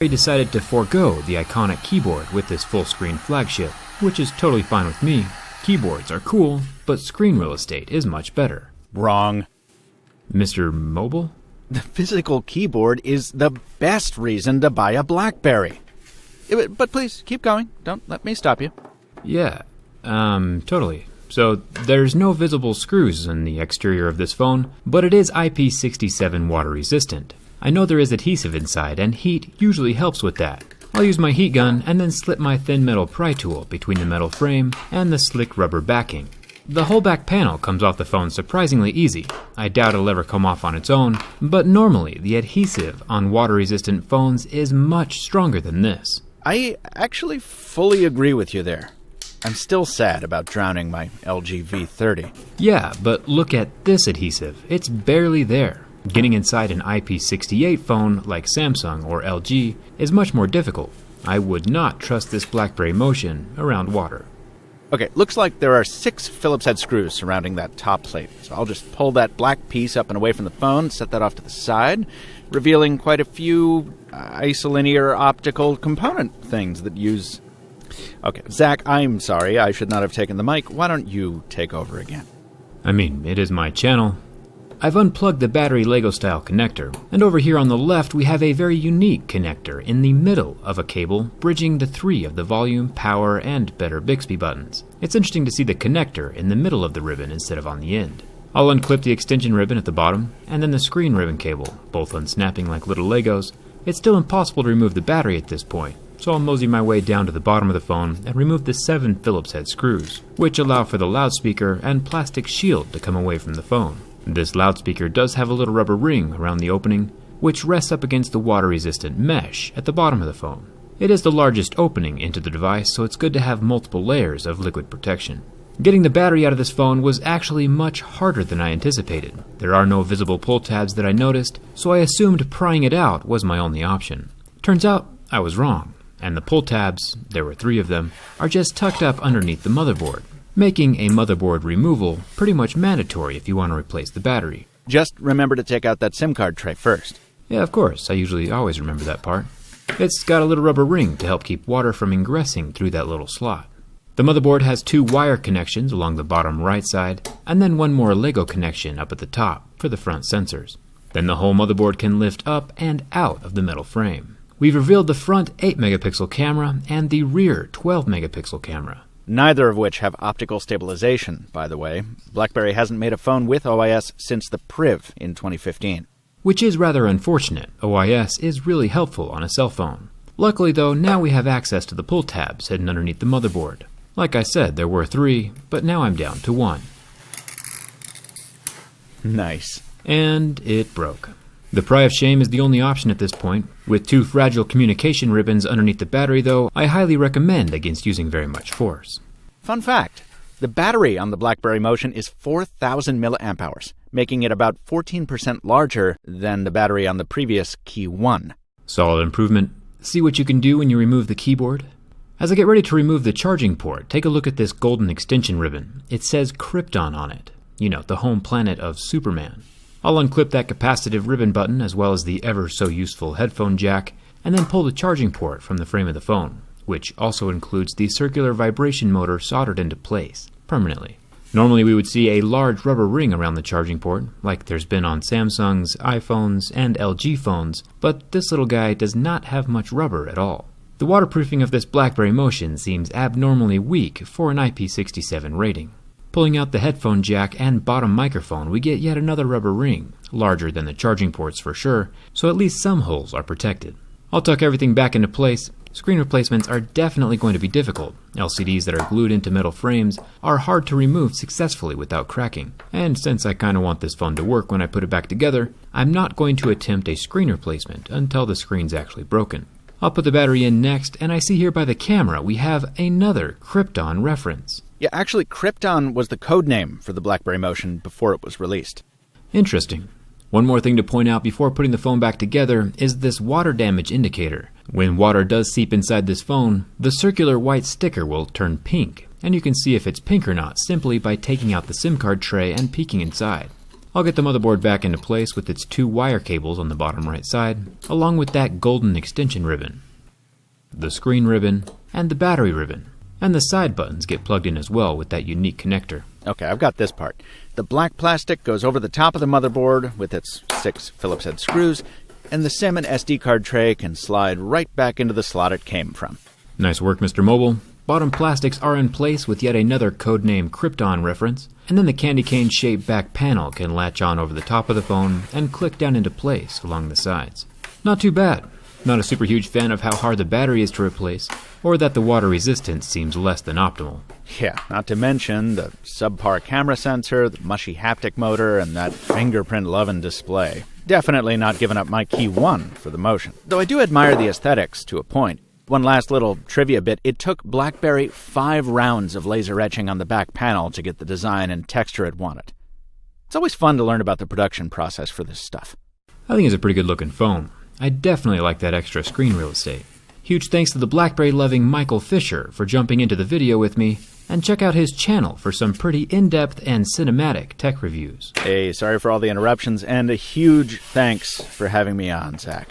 He decided to forego the iconic keyboard with this full-screen flagship, which is totally fine with me. Keyboards are cool, but screen real estate is much better. Wrong. Mr. Mobile? The physical keyboard is the best reason to buy a BlackBerry. But please, keep going. Don't let me stop you. Yeah, totally. So, there's no visible screws in the exterior of this phone, but it is IP67 water resistant. I know there is adhesive inside, and heat usually helps with that. I'll use my heat gun and then slip my thin metal pry tool between the metal frame and the slick rubber backing. The whole back panel comes off the phone surprisingly easy. I doubt it'll ever come off on its own, but normally the adhesive on water-resistant phones is much stronger than this. I actually fully agree with you there. I'm still sad about drowning my LG V30. Yeah, but look at this adhesive. It's barely there. Getting inside an IP68 phone like Samsung or LG is much more difficult. I would not trust this BlackBerry Motion around water. Okay, looks like there are 6 Phillips head screws surrounding that top plate. So I'll just pull that black piece up and away from the phone, set that off to the side, revealing quite a few isolinear optical component things that use... Okay, Zach, I'm sorry, I should not have taken the mic. Why don't you take over again? I mean, it is my channel. I've unplugged the battery Lego-style connector, and over here on the left we have a very unique connector in the middle of a cable bridging the 3 of the volume, power, and better Bixby buttons. It's interesting to see the connector in the middle of the ribbon instead of on the end. I'll unclip the extension ribbon at the bottom, and then the screen ribbon cable, both unsnapping like little Legos. It's still impossible to remove the battery at this point, so I'll mosey my way down to the bottom of the phone and remove the 7 Phillips head screws, which allow for the loudspeaker and plastic shield to come away from the phone. This loudspeaker does have a little rubber ring around the opening, which rests up against the water-resistant mesh at the bottom of the phone. It is the largest opening into the device, so it's good to have multiple layers of liquid protection. Getting the battery out of this phone was actually much harder than I anticipated. There are no visible pull tabs that I noticed, so I assumed prying it out was my only option. Turns out I was wrong, and the pull tabs, there were 3 of them, are just tucked up underneath the motherboard, making a motherboard removal pretty much mandatory if you want to replace the battery. Just remember to take out that SIM card tray first. Yeah, of course. I usually always remember that part. It's got a little rubber ring to help keep water from ingressing through that little slot. The motherboard has 2 wire connections along the bottom right side, and then 1 more Lego connection up at the top for the front sensors. Then the whole motherboard can lift up and out of the metal frame. We've revealed the front 8-megapixel camera and the rear 12-megapixel camera. Neither of which have optical stabilization, by the way. BlackBerry hasn't made a phone with OIS since the Priv in 2015. Which is rather unfortunate. OIS is really helpful on a cell phone. Luckily though, now we have access to the pull tabs hidden underneath the motherboard. Like I said, there were 3, but now I'm down to 1. Nice. And it broke. The pry of shame is the only option at this point. With 2 fragile communication ribbons underneath the battery though, I highly recommend against using very much force. Fun fact, the battery on the BlackBerry Motion is 4,000 milliamp hours, making it about 14% larger than the battery on the previous Key 1. Solid improvement. See what you can do when you remove the keyboard? As I get ready to remove the charging port, take a look at this golden extension ribbon. It says Krypton on it. You know, the home planet of Superman. I'll unclip that capacitive ribbon button as well as the ever-so-useful headphone jack, and then pull the charging port from the frame of the phone, which also includes the circular vibration motor soldered into place, permanently. Normally we would see a large rubber ring around the charging port, like there's been on Samsung's, iPhones, and LG phones, but this little guy does not have much rubber at all. The waterproofing of this BlackBerry Motion seems abnormally weak for an IP67 rating. Pulling out the headphone jack and bottom microphone, we get yet another rubber ring, larger than the charging ports for sure, so at least some holes are protected. I'll tuck everything back into place. Screen replacements are definitely going to be difficult. LCDs that are glued into metal frames are hard to remove successfully without cracking. And since I kinda want this phone to work when I put it back together, I'm not going to attempt a screen replacement until the screen's actually broken. I'll put the battery in next, and I see here by the camera we have another Krypton reference. Yeah, actually, Krypton was the code name for the BlackBerry Motion before it was released. Interesting. One more thing to point out before putting the phone back together is this water damage indicator. When water does seep inside this phone, the circular white sticker will turn pink, and you can see if it's pink or not simply by taking out the SIM card tray and peeking inside. I'll get the motherboard back into place with its 2 wire cables on the bottom right side, along with that golden extension ribbon, the screen ribbon, and the battery ribbon. And the side buttons get plugged in as well with that unique connector. Okay, I've got this part. The black plastic goes over the top of the motherboard with its 6 Phillips head screws, and the SIM and SD card tray can slide right back into the slot it came from. Nice work, Mr. Mobile. Bottom plastics are in place with yet another codename Krypton reference, and then the candy cane-shaped back panel can latch on over the top of the phone and click down into place along the sides. Not too bad. Not a super huge fan of how hard the battery is to replace, or that the water resistance seems less than optimal. Yeah, not to mention the subpar camera sensor, the mushy haptic motor, and that fingerprint-loving display. Definitely not giving up my key 1 for the motion. Though I do admire the aesthetics to a point. One last little trivia bit, it took BlackBerry 5 rounds of laser etching on the back panel to get the design and texture it wanted. It's always fun to learn about the production process for this stuff. I think it's a pretty good looking phone. I definitely like that extra screen real estate. Huge thanks to the BlackBerry-loving Michael Fisher for jumping into the video with me, and check out his channel for some pretty in-depth and cinematic tech reviews. Hey, sorry for all the interruptions, and a huge thanks for having me on, Zach.